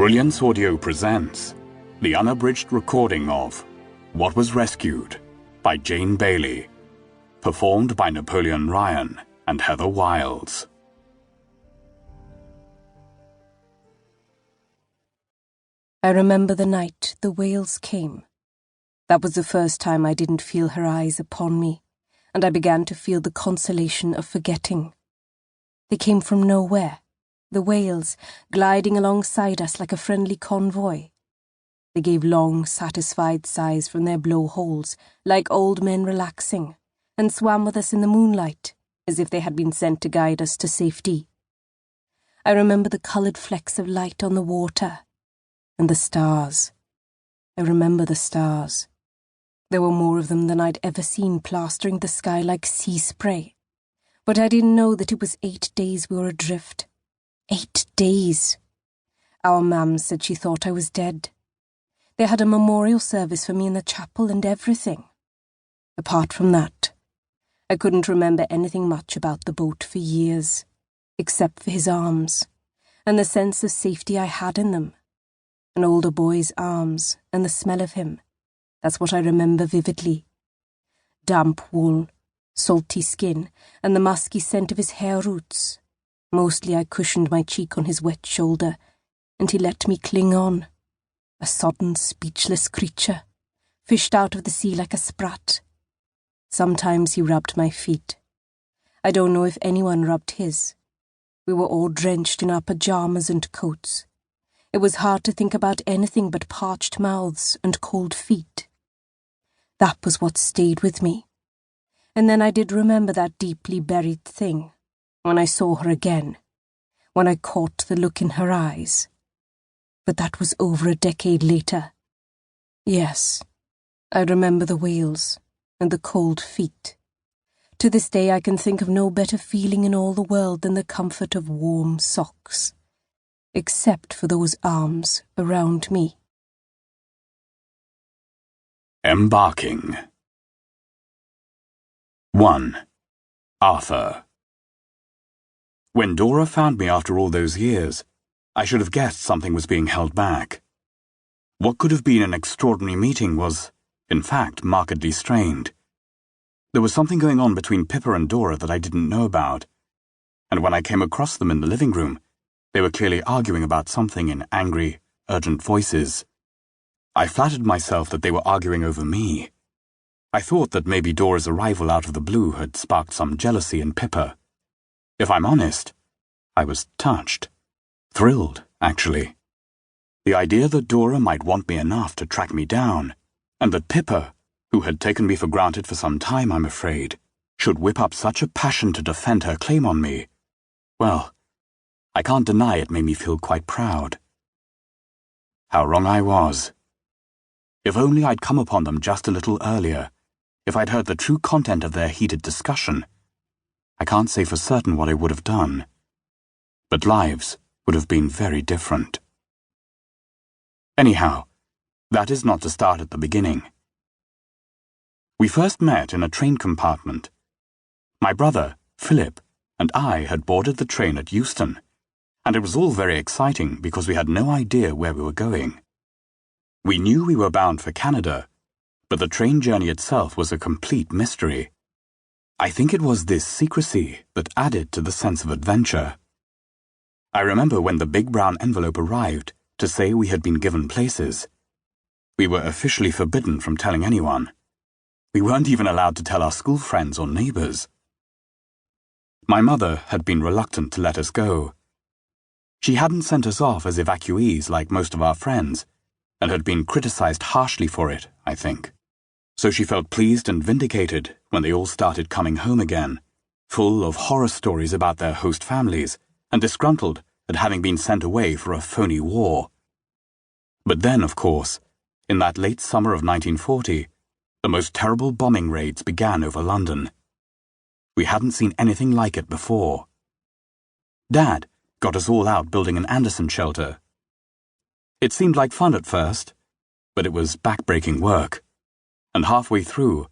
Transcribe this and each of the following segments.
Brilliance Audio presents the unabridged recording of What Was Rescued by Jane Bailey, performed by Napoleon Ryan and Heather Wiles. I remember the night the whales came. That was the first time I didn't feel her eyes upon me, and I began to feel the consolation of forgetting. They came from nowhere, the whales gliding alongside us like a friendly convoy. They gave long, satisfied sighs from their blowholes, like old men relaxing, and swam with us in the moonlight, as if they had been sent to guide us to safety. I remember the coloured flecks of light on the water, and the stars. I remember the stars. There were more of them than I'd ever seen plastering the sky like sea spray. But I didn't know that it was 8 days we were adrift. 8 days. Our mam said she thought I was dead. They had a memorial service for me in the chapel and everything. Apart from that, I couldn't remember anything much about the boat for years, except for his arms, and the sense of safety I had in them. An older boy's arms, and the smell of him. That's what I remember vividly. Damp wool, salty skin, and the musky scent of his hair roots. Mostly I cushioned my cheek on his wet shoulder, and he let me cling on. A sodden, speechless creature, fished out of the sea like a sprat. Sometimes he rubbed my feet. I don't know if anyone rubbed his. We were all drenched in our pajamas and coats. It was hard to think about anything but parched mouths and cold feet. That was what stayed with me. And then I did remember that deeply buried thing, when I saw her again, when I caught the look in her eyes. But that was over a decade later. Yes, I remember the whales and the cold feet. To this day I can think of no better feeling in all the world than the comfort of warm socks, except for those arms around me. Embarking. 1. Arthur. When Dora found me after all those years, I should have guessed something was being held back. What could have been an extraordinary meeting was, in fact, markedly strained. There was something going on between Pippa and Dora that I didn't know about, and when I came across them in the living room, they were clearly arguing about something in angry, urgent voices. I flattered myself that they were arguing over me. I thought that maybe Dora's arrival out of the blue had sparked some jealousy in Pippa. If I'm honest, I was touched. Thrilled, actually. The idea that Dora might want me enough to track me down, and that Pippa, who had taken me for granted for some time, I'm afraid, should whip up such a passion to defend her claim on me, well, I can't deny it made me feel quite proud. How wrong I was. If only I'd come upon them just a little earlier, if I'd heard the true content of their heated discussion. I can't say for certain what I would have done, but lives would have been very different. Anyhow, that is not to start at the beginning. We first met in a train compartment. My brother, Philip, and I had boarded the train at Euston, and it was all very exciting because we had no idea where we were going. We knew we were bound for Canada, but the train journey itself was a complete mystery. I think it was this secrecy that added to the sense of adventure. I remember when the big brown envelope arrived to say we had been given places. We were officially forbidden from telling anyone. We weren't even allowed to tell our school friends or neighbours. My mother had been reluctant to let us go. She hadn't sent us off as evacuees like most of our friends, and had been criticised harshly for it, I think. So she felt pleased and vindicated when they all started coming home again, full of horror stories about their host families, and disgruntled at having been sent away for a phony war. But then, of course, in that late summer of 1940, the most terrible bombing raids began over London. We hadn't seen anything like it before. Dad got us all out building an Anderson shelter. It seemed like fun at first, but it was back-breaking work. And halfway through,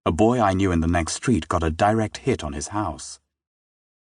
a boy I knew in the next street got a direct hit on his house.